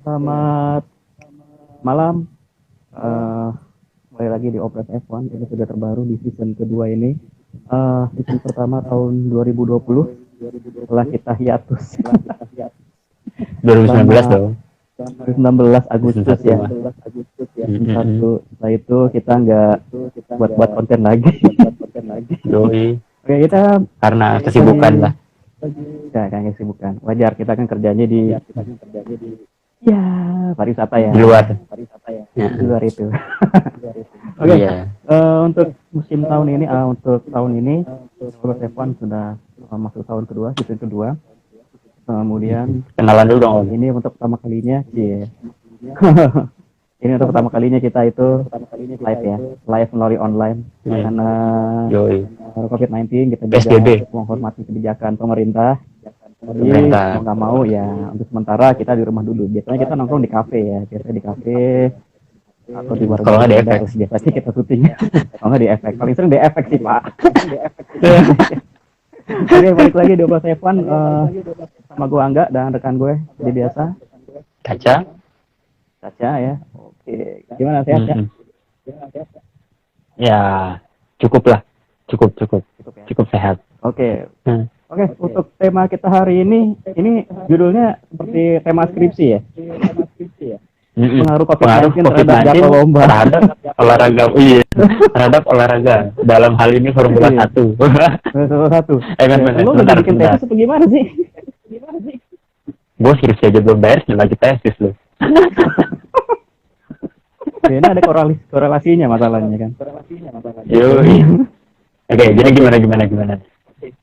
Selamat malam. Eh, Kembali lagi di Opres F1 episode terbaru di season kedua ini. Season pertama tahun 2020 setelah kita hiatus 2019 selama dong. 19 Agustus ya. Mm-mm. Satu. Setelah itu kita nggak buat konten lagi. Doi, Oke, kita karena kesibukan lah. ya kan kesibukan. Wajar, kita kan kerjanya di ya pariwisata ya. Di luar. Ya. Di luar itu. Oke. Iya. Untuk musim tahun ini, untuk tahun ini, Opres F1 sudah masuk tahun kedua, season kedua. Kemudian Kenalan dulu dong. Om. ini untuk pertama kalinya, ini untuk pertama kalinya kita itu live ya, live melalui online karena Yoi. COVID-19 kita juga PSBB. menghormati kebijakan pemerintah. Jadi Pemerintah. mau nggak mau ya untuk sementara kita di rumah dulu. Biasanya kita nongkrong di kafe ya, biasanya di kafe atau di warung. Kalau nggak di beda. FX. Biasanya kita syuting. Kalau nggak di efek, paling sering di efek sih Pak. Oke, balik lagi di Opres F1 sama gue Angga dan rekan gue seperti biasa Kaca. Caca ya. Oke, gimana sehat ya? Mm-mm. Ya, cukup lah. Cukup. Cukup ya. Cukup sehat. Oke. Hmm. Oke, untuk tema kita hari ini judulnya seperti tema skripsi ya. Mm-mm. Pengaruh Pengaruh COVID-19 terhadap COVID-19 jadwal lomba. terhadap olahraga. Iya. Terhadap olahraga. Dalam hal ini Formula Iya. 1. Satu. Ben. Lu udah bikin Bentar. tesis apa gimana sih? Gue skripsi aja belum bayar, lagi tesis lu. Ya, ini ada korelasinya masalahnya kan. Yoi. Oke, jadi gimana?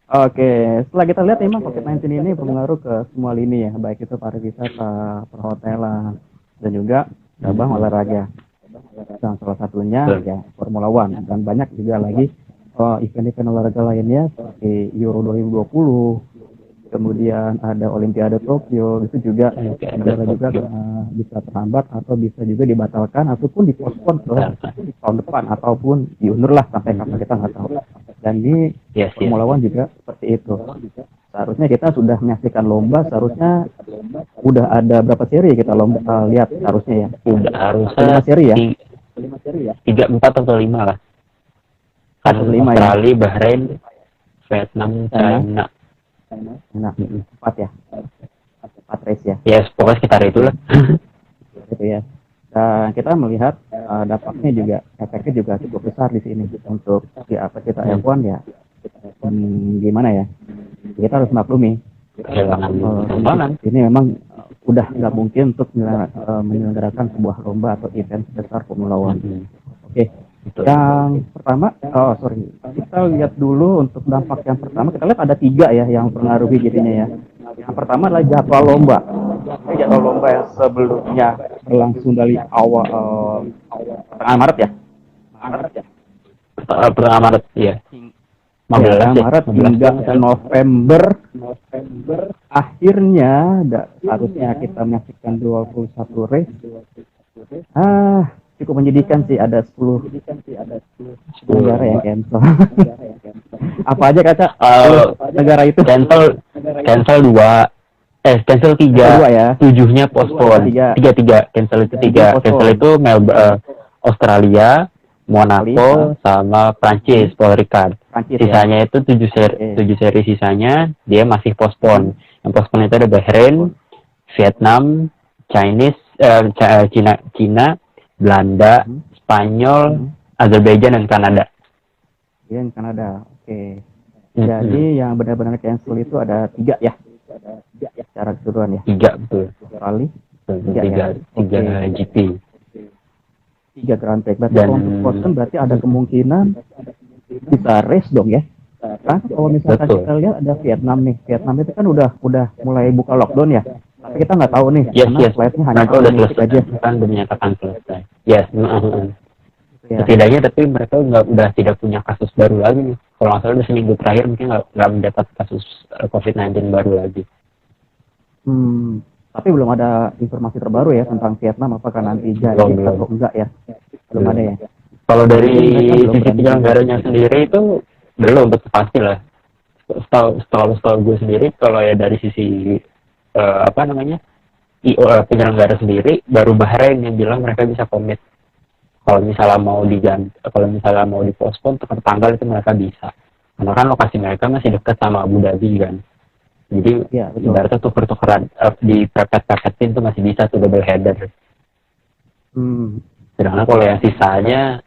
Oke, setelah kita lihat memang COVID-19 ini berpengaruh ke semua lini ya, baik itu pariwisata, perhotelan, dan juga cabang olahraga. Dan salah satunya Betul. ya Formula One dan banyak juga lagi event-event olahraga lainnya seperti Euro 2020, kemudian ada Olimpiade Tokyo, itu juga negara juga bisa terhambat atau bisa juga dibatalkan ataupun dipospon ke tahun depan ataupun diundur lah sampai kapan kita nggak tahu. Dan ini Yes. Formula One juga seperti itu. Seharusnya kita sudah menyaksikan lomba, seharusnya udah ada berapa seri kita lomba lihat seharusnya ya. Udah harusnya 5 seri ya. 3, 4 atau 5 lah. Kan 5 ya. Australia, Bahrain, Vietnam, China. Nah, 4 ya. 4 race ya. Ya, pokoknya sekitar itulah. Gitu ya. Dan kita melihat dampaknya juga, efeknya juga cukup besar di sini untuk apa kita F1 ya. Gimana ya? Kita harus maklumi. Kehilangan tontonan. Ini memang udah nggak mungkin untuk menyelenggarakan sebuah lomba atau event sebesar Formula One. Oke. Betul. Yang pertama, kita lihat dulu untuk dampak yang pertama. Kita lihat ada 3 ya yang mempengaruhi jadinya ya. Yang pertama adalah jadwal lomba. Ini jadwal lomba yang sebelumnya berlangsung dari awal tengah Maret ya. Pertengahan Maret, iya. 15 Ya, ya, Maret 15. hingga November. Akhirnya harusnya kita menyaksikan 21 race. Cukup menyedihkan sih, ada 10 negara yang cancel. Apa aja Kaca? 10 negara itu? Cancel 2. Cancel 3. 2 ya. 7-nya postpone. 3. Cancel itu 3. Cancel itu Australia, Monaco, sama Prancis, Paul Ricard. Prancis, Sisanya itu 7 seri sisanya dia masih postpone. Yang postpone itu ada Bahrain, Vietnam, Cina, Belanda, Spanyol, Azerbaijan, dan Kanada. Iya, yang Kanada. Oke. Jadi yang benar-benar cancel itu ada 3 ya. Secara keseluruhan ya. 3, betul. Australia, 3 GP. 3 Grand Prix. Berarti Dan- kalau untuk Boston berarti ada kemungkinan bisa race dong ya. Kan kalau misalkan Betul. kita lihat ada Vietnam nih. Vietnam itu kan udah mulai buka lockdown ya. Tapi kita nggak tahu nih karena Yes. flightnya hanya Mereka udah domestik selesai. aja. Kan udah menyatakan selesai. Yes. Ya. Setidaknya tapi mereka udah tidak punya kasus baru lagi nih. Kalau nggak salah udah seminggu terakhir mungkin nggak mendapat kasus COVID-19 baru lagi. Tapi belum ada informasi terbaru ya tentang Vietnam, apakah nanti jadi Belum. atau enggak ya. Belum ada ya. Kalau dari Mereka belum sisi berani. penyelenggaranya sendiri itu belum betul pasti lah. Setahu gue sendiri kalau ya dari sisi penyelenggara sendiri, baru Bahrain yang bilang mereka bisa komit kalau misalnya mau diganti, kalau misalnya mau dipospon tukar tanggal itu mereka bisa, karena kan lokasi mereka masih dekat sama Abu Dhabi kan, jadi Ya, betul. ibaratnya tuker-tukeran di pepet-pepetin tuh masih bisa tuh double header. Sedangkan kalau yang sisanya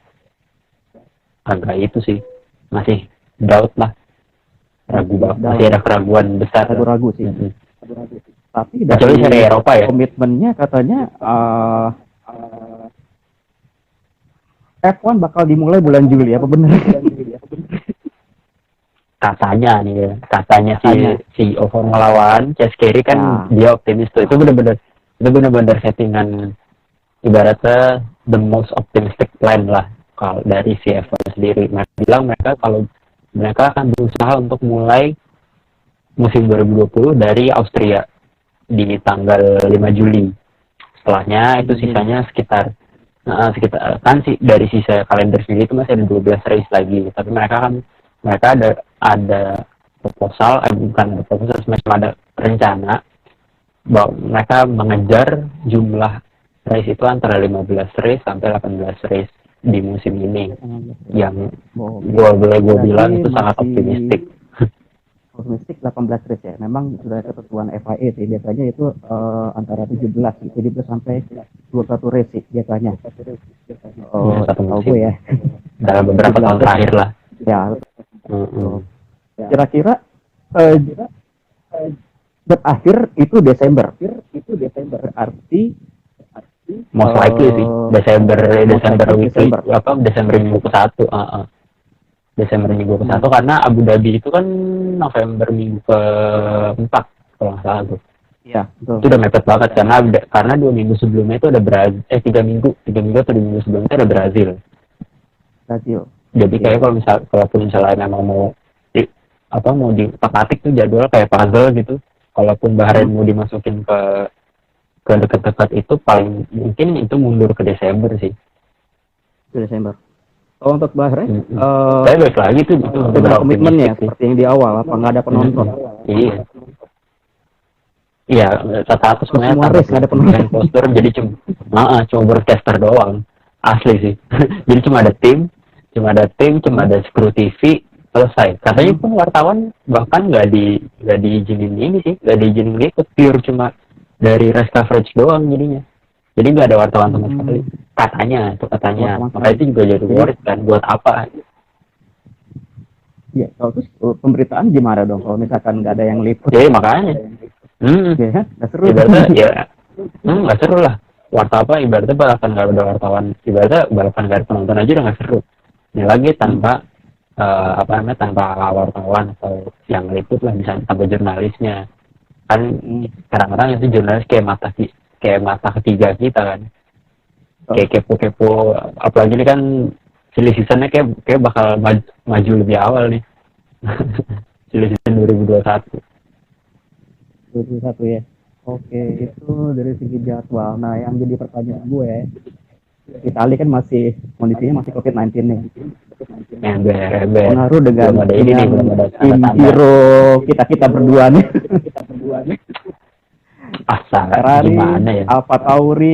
agak itu sih masih doubt lah, masih ada keraguan besar, ragu-ragu sih. Tapi kecuali dari seri Eropa ya, komitmennya katanya F1 bakal dimulai bulan Juli, apa benar? katanya nih ya, katanya si CEO Formula One, Chase Carey kan dia optimis tuh, itu benar-benar settingan, ibaratnya the most optimistic plan lah kalau dari si F1 sendiri. Mereka bilang kalau mereka akan berusaha untuk mulai musim 2020 dari Austria di tanggal 5 Juli. Setelahnya itu sisanya sekitar kan sih dari sisa kalender sendiri itu masih ada 12 race lagi, tapi mereka ada proposal, bukan ada proposal, semacam ada rencana bahwa mereka mengejar jumlah race itu antara 15 race sampai 18 race di musim ini, yang gue bilang itu sangat optimistik. Optimistik 18 race ya. Memang sudah ketentuan FIA sih, biasanya itu antara 17 sampai 21 race sih biasanya. Satu musim ya. Dalam beberapa tahun terakhir lah. Ya. Kira-kira berakhir itu Desember. Berarti most likely sih Desember minggu ke-1. Desember minggu ke-1 karena Abu Dhabi itu kan November minggu ke-4 kalau nggak salah tuh. Iya, betul. Itu udah mepet banget karena 2 minggu sebelumnya itu ada Brazil, 3 minggu atau 2 minggu sebelumnya itu ada Brazil. Jadi kayak kalau misalnya memang mau ditak-atik tuh jadwal kayak puzzle gitu. Kalaupun Bahrain mau dimasukin ke dekat-dekat itu, paling mungkin itu mundur ke Desember sih. Ke Desember. Oh, untuk Bahrain, tapi balik lagi tuh dengan komitmennya seperti yang di awal, apa nggak ada penonton? Iya, status sebenarnya nggak ada penonton, poster, jadi cuma broadcaster doang, asli sih. Jadi cuma ada tim, cuma ada kru TV, selesai. Katanya pun wartawan bahkan nggak diizinin nggak diizinin ikut, pure cuma dari race coverage doang jadinya. Jadi nggak ada wartawan sama sekali. Katanya. Makanya itu juga jadi worried kan, buat apa? Iya, terus pemberitaan gimana dong kalau misalkan nggak ada yang liput? Jadi makanya. Nggak seru. Ibaratnya nggak seru lah. Ibaratnya balapan nggak ada wartawan. Ibaratnya balapan nggak ada penonton aja udah nggak seru. Ini lagi tanpa tanpa wartawan atau yang liput lah, misalnya tanpa jurnalisnya. Kan kadang-kadang itu jurnalis kayak mata ketiga kita kan, kayak kepo, apalagi ini kan silly seasonnya kayak bakal maju lebih awal nih. Silly season 2021 ya. Oke, itu dari segi jadwal. Nah, yang jadi pertanyaan gue, Italia kan kondisinya masih COVID-19 nih. Pengaruh dengan tim hero kita berdua nih. Ferrari, Alfa Tauri,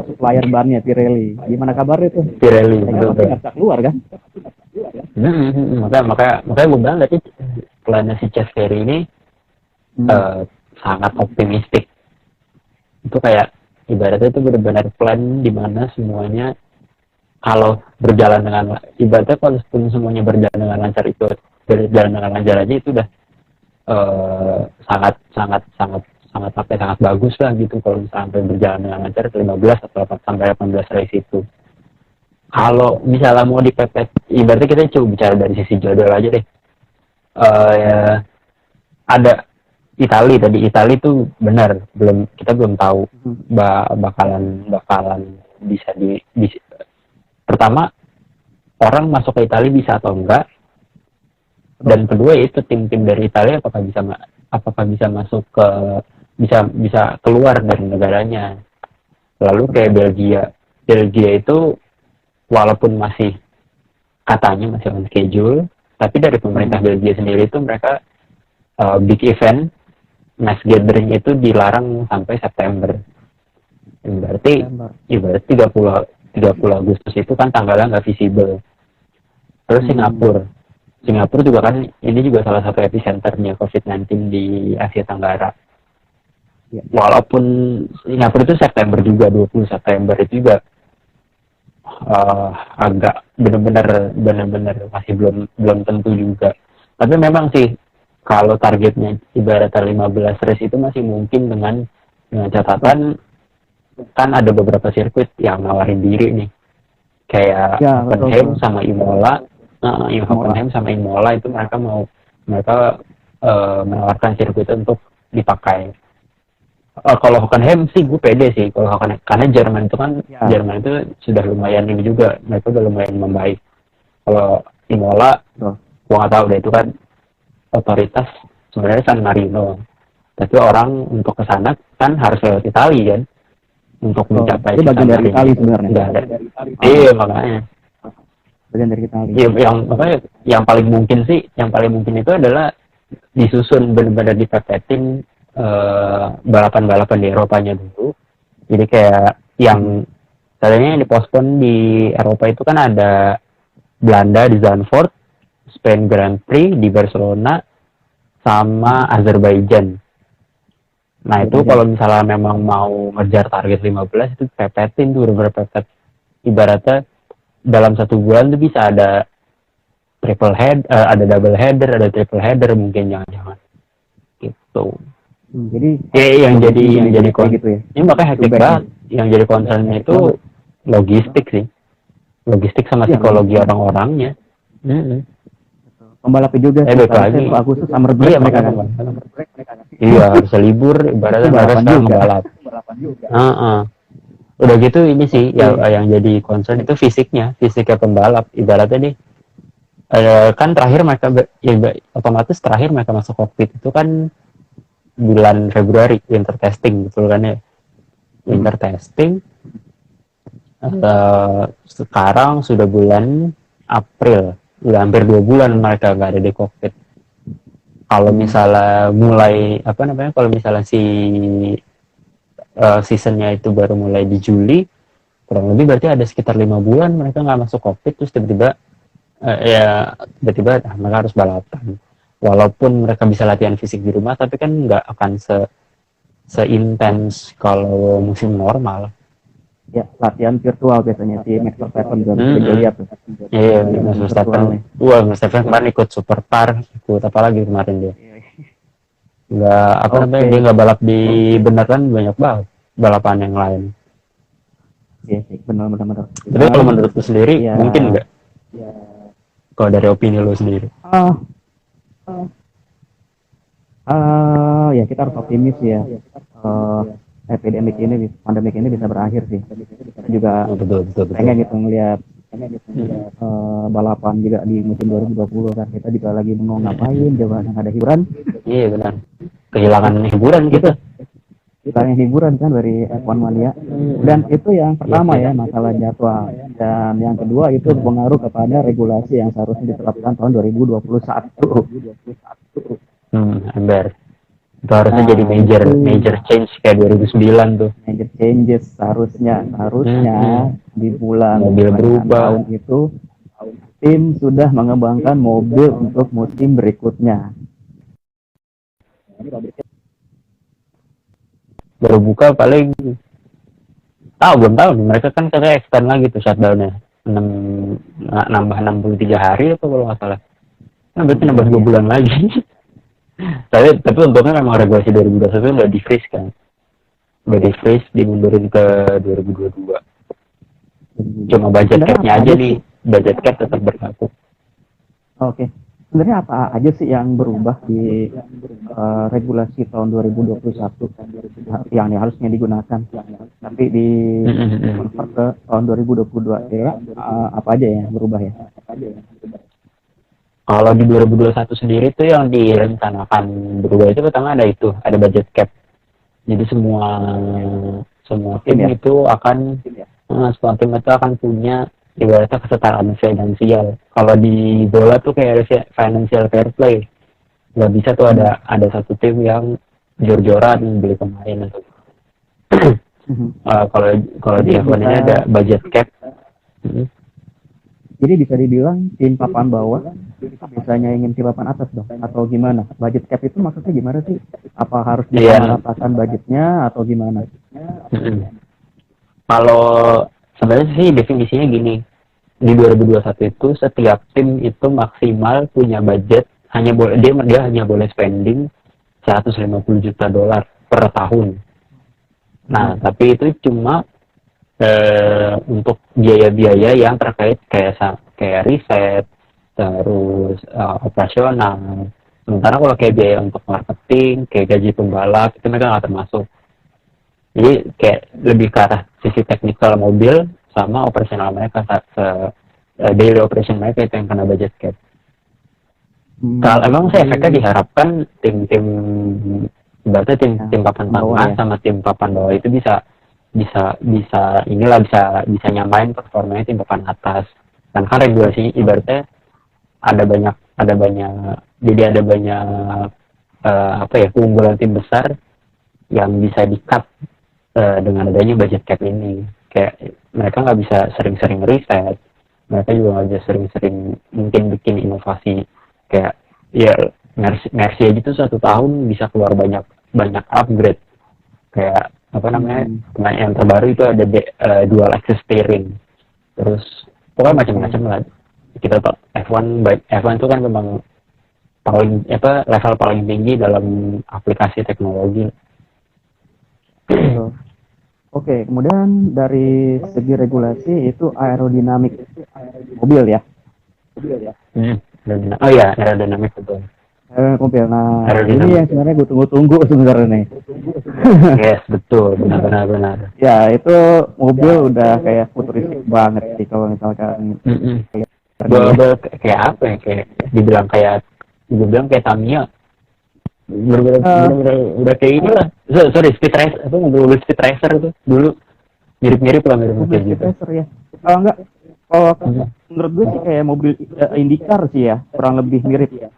supplier bannya Pirelli. Gimana kabar itu? Pirelli nggak bisa keluar kan? Makanya gue bilang tadi plannya si Chase Carey ini sangat optimistik. Itu kayak ibaratnya itu benar-benar plan di mana semuanya kalau berjalan dengan ibaratnya kalau semuanya berjalan dengan lancar aja itu udah sangat bagus lah gitu kalau sampai berjalan dengan lancar ke 15 atau sampai 18 race itu. Kalau misalnya mau dipepet, ibaratnya kita coba bicara dari sisi jadwal aja deh. Ada Italia itu benar kita belum tahu bakalan bisa pertama orang masuk ke Italia bisa atau enggak, dan kedua itu tim-tim dari Italia apakah bisa masuk ke bisa keluar dari negaranya. Lalu kayak Belgia itu walaupun katanya masih on schedule, tapi dari pemerintah Belgia sendiri itu mereka big event mass gathering itu dilarang sampai September. Berarti berarti 30 Agustus itu kan tanggalnya nggak visible. Terus Singapura juga kan ini juga salah satu epicenternya COVID-19 di Asia Tenggara. Ya. Walaupun Singapura itu September juga, 20 September itu juga agak benar-benar masih belum tentu juga. Tapi memang sih kalau targetnya ibaratnya 15 race itu masih mungkin dengan catatan kan ada beberapa sirkuit yang nawarin diri nih. Kayak Hockenheim sama Imola. Hockenheim sama Imola itu mereka menawarkan sirkuit untuk dipakai. Kalau Hockenheim sih gue pede sih kalau Hockenheim, karena Jerman itu kan Jerman itu sudah lumayan ini juga, mereka udah lumayan membaik. Kalau Imola gue nggak tahu deh, itu kan otoritas sebenarnya San Marino, tapi orang untuk kesana kan harus lewat Itali kan untuk mencapai itu bagian dari Itali sebenarnya. Nggak ada. Iya makanya bagian dari Itali. Iya, yang paling mungkin itu adalah disusun benar-benar dipepetin balapan-balapan di Eropanya dulu. Jadi kayak yang tadinya yang dipospon di Eropa itu kan ada Belanda di Zandvoort, Spain Grand Prix di Barcelona, sama Azerbaijan. Nah itu kalau misalnya memang mau ngejar target 15 itu pepetin tuh, bener-bener pepet. Ibaratnya dalam 1 bulan tuh bisa ada ada double header, ada triple header mungkin, jangan-jangan gitu. Jadi yang jadi gitu ya. Ini makanya hektik banget. Yang jadi concernnya itu logistik sih, logistik sama psikologi orang-orangnya. Pembalap juga lagi Agustus summer break mereka kan. Iya harus libur, ibaratnya mereka sekarang ngebalap. Udah gitu ini sih yang jadi concern itu fisiknya pembalap. Ibaratnya nih kan terakhir mereka otomatis terakhir mereka masuk kokpit itu kan bulan Februari, winter testing, betul kan ya? Winter testing. Sekarang sudah bulan April, udah hampir 2 bulan mereka nggak ada di kokpit. Kalau misalnya mulai kalau misalnya seasonnya itu baru mulai di Juli, kurang lebih berarti ada sekitar 5 bulan mereka nggak masuk kokpit, terus tiba-tiba mereka harus balapan. Walaupun mereka bisa latihan fisik di rumah, tapi kan nggak akan seintens kalau musim normal. Ya, latihan virtual biasanya si Max Verstappen juga bisa lihat tuh. Iya, Max Verstappen. Max Verstappen kemarin ikut Supercar, ikut apa lagi kemarin dia? Nggak dia nggak balap di beneran, banyak banget balapan yang lain. Iya sih, benar. Tapi kalau menurut lu sendiri, mungkin nggak? Kalau dari opini lu sendiri? Ya kita harus optimis ya. Pandemik ini bisa berakhir sih. Kita juga betul. pengen gitu ngelihat balapan juga di musim 2020 kan. Kita juga lagi mau ngapain, coba yang ada hiburan. Iya benar. Kehilangan hiburan gitu. Kehilangan hiburan kan dari F1 Mania. Dan itu yang pertama ya, masalah jadwal. Dan yang kedua itu pengaruh kepada regulasi yang seharusnya diterapkan tahun 2021. Ember. Itu harusnya jadi major change kayak 2009 tuh. Major changes harusnya di bulan mobil berubah. Tahun itu tim sudah mengembangkan mobil untuk musim berikutnya. Baru buka paling belum tahu nih, mereka kan katanya extend lagi tuh shutdown-nya nambah 63 hari atau kalau nggak salah. Nah berarti nambah 2 bulan lagi. tapi untungnya memang regulasi 2021 udah di-freeze kan. Udah di-freeze, dimundurin ke 2022. Cuma budget cap-nya aja nih, budget cap tetap berlaku. Oke. Sebenarnya apa aja sih yang berubah di regulasi tahun 2021 yang harusnya digunakan, tapi di convert ke tahun 2022 ya, apa aja yang berubah ya? Kalau di 2021 sendiri tuh yang direncanakan berubah itu pertama ada budget cap. Jadi semua tim itu akan punya ibaratnya kesetaraan finansial. Kalau di bola tuh kayak ada financial fair play. Nggak bisa tuh ada satu tim yang jor-joran beli pemain. Kalau di Jadi F1 ini bisa- ada budget cap. Jadi bisa dibilang tim papan bawah itu biasanya ingin tim papan atas dong, atau gimana? Budget cap itu maksudnya gimana sih? Apa harus Iya. disamaratakan budgetnya atau gimana? Kalau sebenarnya sih definisinya gini, di 2021 itu setiap tim itu maksimal punya budget hanya boleh dia hanya boleh spending 150 juta dolar per tahun. Nah, tapi itu cuma untuk biaya-biaya yang terkait kayak riset, terus operasional. Sementara kalau kayak biaya untuk marketing, kayak gaji pembalap itu mereka nggak termasuk. Jadi kayak lebih ke arah sisi teknikal mobil sama operasional mereka, daily operation mereka itu yang kena budget cap. Kalau emang sih efeknya diharapkan tim-tim berarti tim papan tengah sama tim papan bawah itu bisa nyamain performanya tim papan atas. Dan kan regulasi ibaratnya ada banyak jadi ada banyak keunggulan tim besar yang bisa di-cut dengan adanya budget cap ini. Kayak mereka nggak bisa sering-sering riset, mereka juga nggak bisa sering-sering mungkin bikin inovasi kayak ya Mercy aja tuh 1 tahun bisa keluar banyak upgrade kayak yang terbaru itu ada dual axis steering, terus pokoknya macam-macam lah. Kita tahu F1 itu kan memang level paling tinggi dalam aplikasi teknologi. Oke, kemudian dari segi regulasi itu aerodinamik mobil ya. Oh ya, aerodinamik betul. Mobil. Nah, ini yang sebenarnya gue tunggu-tunggu sebenarnya nih. Yes, betul, benar. Ya, itu mobil udah kayak futuristik banget sih kalau misalkan. Mobil kayak apa ya? Kayak dibilang kayak Tamiya. Bener-bener udah kayak ini lah. Sorry, speed racer, mobil speed racer itu dulu mirip-mirip lah kayak gitu. Racer ya. Kalau menurut gue sih kayak mobil IndyCar sih ya, kurang lebih mirip ya.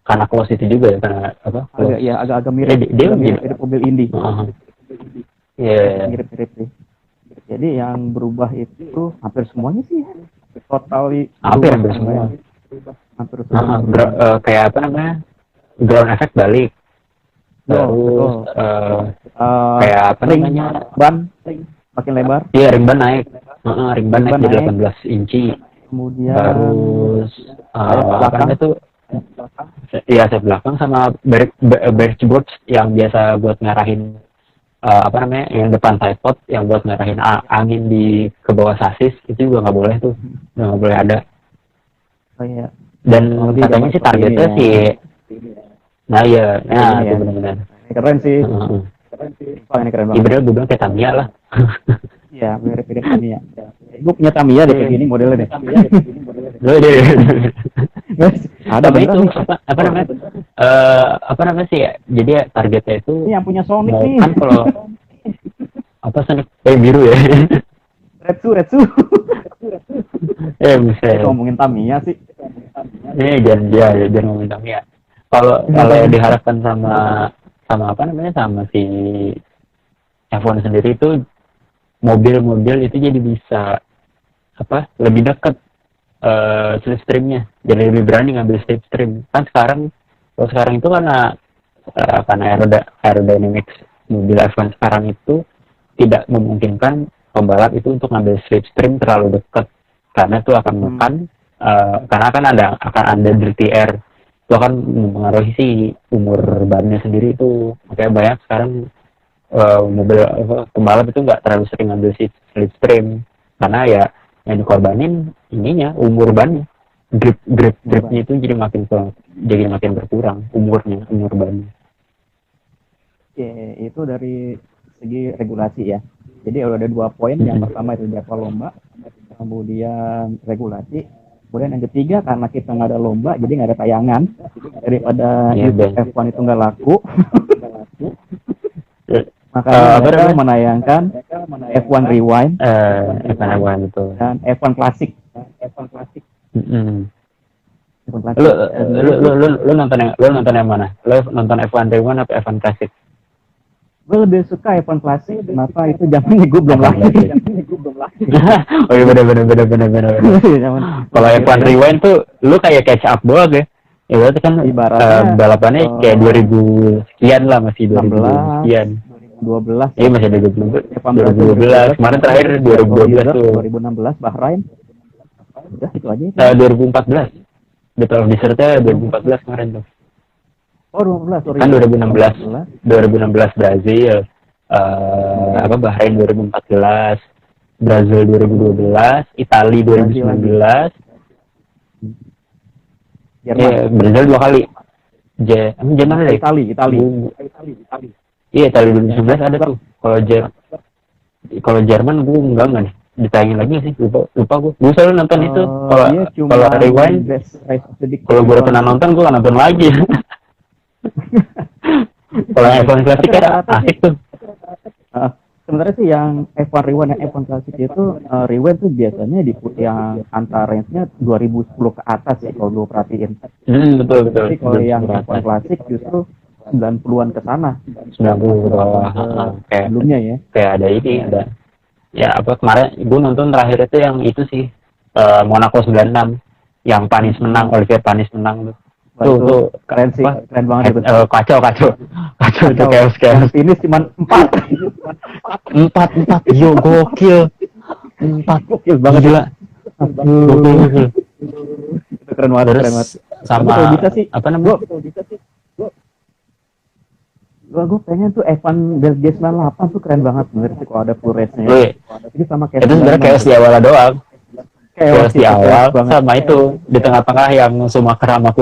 Karena close itu juga ya, karena apa? Agak mirip. Dia mirip mobil Indy. Mirip-mirip sih. Jadi yang berubah itu hampir semuanya sih. Hampir semua. Kayak apa namanya? Ground effect balik. Terus kayak apa namanya? Ban makin lebar. Iya, ring ban naik. Ring ban naik jadi 18 inci. Kemudian terus belakang itu saya belakang sama bargeboard yang biasa buat ngarahin yang depan tripod yang buat ngarahin angin ke bawah sasis itu juga nggak boleh tuh, nggak boleh ada. Dan katanya sih targetnya sih itu benar-benar keren sih. Ini keren banget. Ibaratnya gue bilang kayak Tamiya lah. Iya, mirip-mirip Tamiya. Gue punya Tamiya deh kayak gini modelnya deh. Ada itu apa namanya sih ya? Jadi targetnya itu ini yang punya Sonic nih. Kan kalau Sonic biru ya. Retsu. Bisa. Ngomongin Tamiya sih. Jangan ngomongin Tamiya. Kalau yang diharapkan sama si F1 sendiri itu mobil-mobil itu jadi bisa lebih dekat slipstreamnya, jadi lebih berani ngambil slipstream. Kan sekarang itu karena aerodynamics mobil F1 sekarang itu tidak memungkinkan pembalap itu untuk ngambil slipstream terlalu dekat karena itu akan makan karena akan ada dirty air. Itu akan mempengaruhi si umur bannya sendiri itu. Makanya banyak sekarang mobil pembalap itu nggak terlalu sering ngambil slipstream karena ya yang dikorbanin umur bannya, gripnya itu jadi makin berkurang umur bannya. Itu dari segi regulasi ya. Jadi ada 2 poin. Yang pertama itu jadwal lomba, kemudian regulasi. Kemudian yang ketiga, karena kita nggak ada lomba, jadi nggak ada tayangan. Daripada YouTube F1 itu nggak laku, makanya mereka menayangkan F1 Rewind, F1 Rewind itu, dan F1 Classic. F1 F1 klasik. Lu nonton yang mana? Lu nonton F1 Rewind apa F1 Classic? Gue lebih suka F1 klasik. Kenapa? Itu zamannya gue belum lahir. Oh iya bener. Kalau F1 Rewind tuh lu kayak catch up doang ya. Ya berarti kan Ibaratnya, balapannya kayak 2000 sekian lah, masih 2000 sekian. 12. Iya masih ada 2012. Kemarin terakhir 2012 tuh. 2016 Bahrain. Udah itu aja. 2014. Betul, disertnya 2014 kemarin tuh. Oh 2012, sorry. Kan 2016 Brazil, apa Bahrain 2014, Brazil 2012, Italia 2019. Brazil 2 kali. Jerman ada. Italia. Iya, Italia 2019 ada tuh. Kalau Jerman gue enggak nih. Ditayangin lagi sih, lupa gue. Gue selalu nonton itu. Kalau Rewind, kalau gue pernah nonton gue nonton lagi. Kalau F1 Classic kan asik tuh. Sebenarnya sih yang F1 Rewind dan F1 Classic itu Rewind tuh biasanya yang antara range-nya 2010 ke atas ya kalau gue perhatiin. Betul. Tapi kalau yang F1 Classic justru 90-an ke sana. 90 ke bawah. Kayak sebelumnya ya. Kayak ada ya apa kemarin gue nonton terakhir itu yang itu sih Monaco 96 yang Olivier Panis menang tuh. Tuh keren sih, keren banget itu. Kacau itu chaos. Ini cuma 4 yo gokil. 4 gokil banget gila. Gokil. Itu keren banget. Sama bisa sih, apa namanya? Gue pengen tuh F1 Belgia 98 tuh keren banget bener sih kalau ada full race-nya. Jadi sama kayak itu sebenarnya chaos di awal doang. Chaos di awal sama banget. itu di tengah-tengah yang Schumacher sama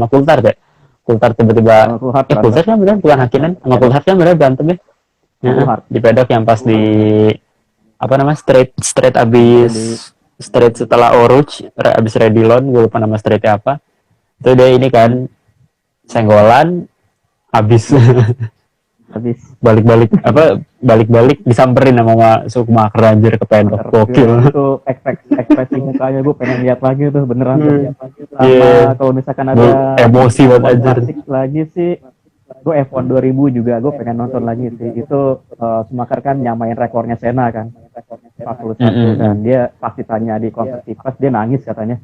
Coulthard ya. Coulthard tiba-tiba Coulthard kan benar bukan Hakkinen sama Coulthard kan benar berantem ya. Di pedok yang pas di apa namanya straight abis straight setelah Oruch abis Redilon gue lupa nama straightnya apa. Itu dia ini kan senggolan habis balik disamperin sama Schumacher anjir ke pedok. Gokil. Itu ekspresi mukanya gue pengen lihat lagi tuh beneran tuh. Sama kalau misalkan ada emosi banget anjir. Lagi sih gue F1 2000 juga gue pengen nonton lagi sih. Itu Schumacher kan nyamain rekornya Senna kan 41 dan dia pasti tanya di konversi pas dia katanya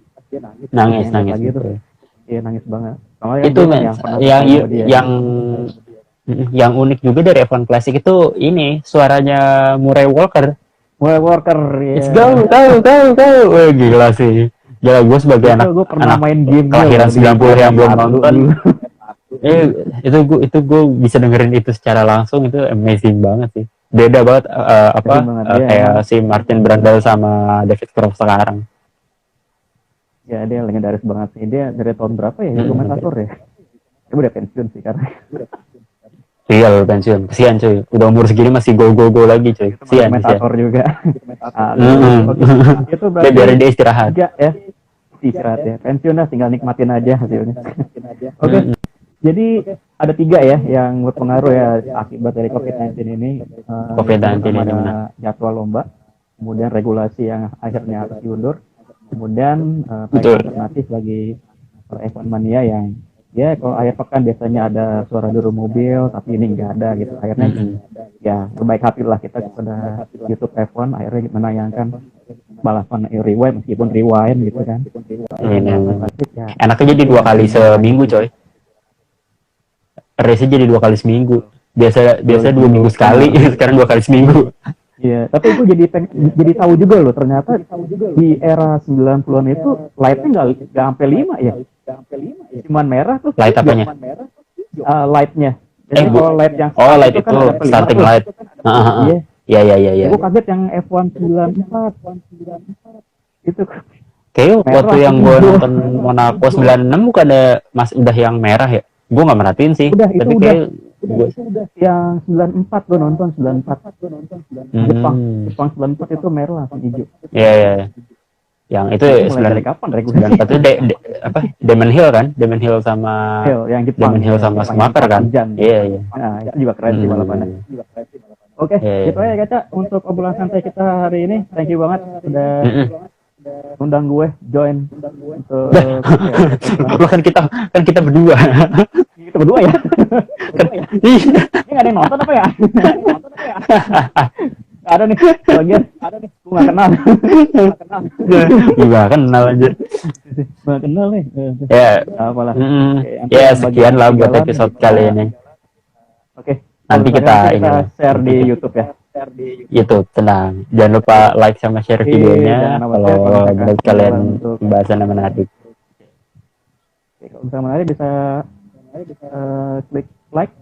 nangis lagi tuh. Iya nangis banget. Itu yang unik juga dari F1 Classic itu ini suaranya Murray Walker. Let's go. Wah, gila sih. Gila gue sebagai anak main game kelahiran 90 yang belum nonton. Itu gue bisa dengerin itu secara langsung, itu amazing banget sih. Beda banget kayak si Martin Brundle sama David Croft sekarang. Ya dia legendaris banget sih. Dia dari tahun berapa ya komentator ya? Dia udah pensiun sih karena. Iya loh pensiun. Kesian cuy. Udah umur segini masih go lagi cuy. Kesian. Komentator juga. Itu berarti biarin dia istirahat. Ya. Istirahat ya. Pensiun lah tinggal nikmatin aja hasilnya. Oke. Jadi ada 3 ya yang berpengaruh ya akibat dari COVID-19 ini. COVID-19 ini jadwal lomba, kemudian regulasi yang akhirnya harus diundur. Kemudian alternatif lagi F1 Mania yang ya kalau akhir pekan biasanya ada suara duru mobil tapi ini nggak ada gitu. Akhirnya ya berbaik hati lah kita kepada YouTube F1 akhirnya menayangkan balapan rewind meskipun rewind gitu kan. Enaknya jadi 2 kali seminggu coy. Race jadi 2 kali seminggu. Biasa 2 minggu sekali, sekarang 2 kali seminggu. Iya, tapi gue jadi tahu juga loh ternyata di era 90-an itu lightnya nggak sampai 5 ya. Cuman merah tuh. Light apanya? Lightnya. Jadi kalau light yang light itu kan starting light. Iya. Gue kaget yang F1 94. Itu kayak waktu yang gue nonton Monaco 96 bukan ada udah yang merah ya? Gue nggak merhatiin sih. Udah yang 94 gue nonton 94. Jepang 94 itu merah langsung hijau. Iya. Yang itu 94 itu Damon Hill kan? Damon Hill sama yang Jepang. Damon Hill sama Schumacher kan? Iya. Nah, itu juga keren sih balapannya. Oke, gitu ya Kaca untuk obrolan santai kita hari ini. Thank you banget sudah undang gue join untuk Lah kan kita berdua. kita berdua ya. Iya. Ini nggak ada yang nonton apa ya? Ada nih, bagian ada nih, gue nggak kenal. Nggak kenal aja. Nggak kenal nih. Ya, Apalah. ya sekian lah buat episode kali ini. Oke. Nanti kita share di YouTube ya. YouTube, tenang. Jangan lupa like sama share videonya kalau menurut kalian pembahasan yang menarik. Oke, kalau misalnya menarik bisa klik like.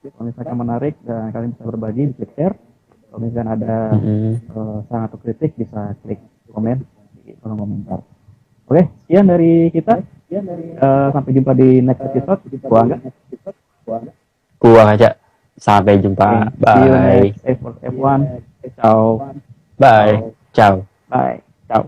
Kalau misalkan menarik dan kalian bisa berbagi, klik share. Kalau misalkan ada saran atau kritik bisa klik komen di kolom komentar. Oke, sekian dari kita. Sampai jumpa di next episode. Gua Angga. Gua aja. Sampai jumpa. See you Bye. next F1. Ciao. Bye. Ciao. Bye. Ciao.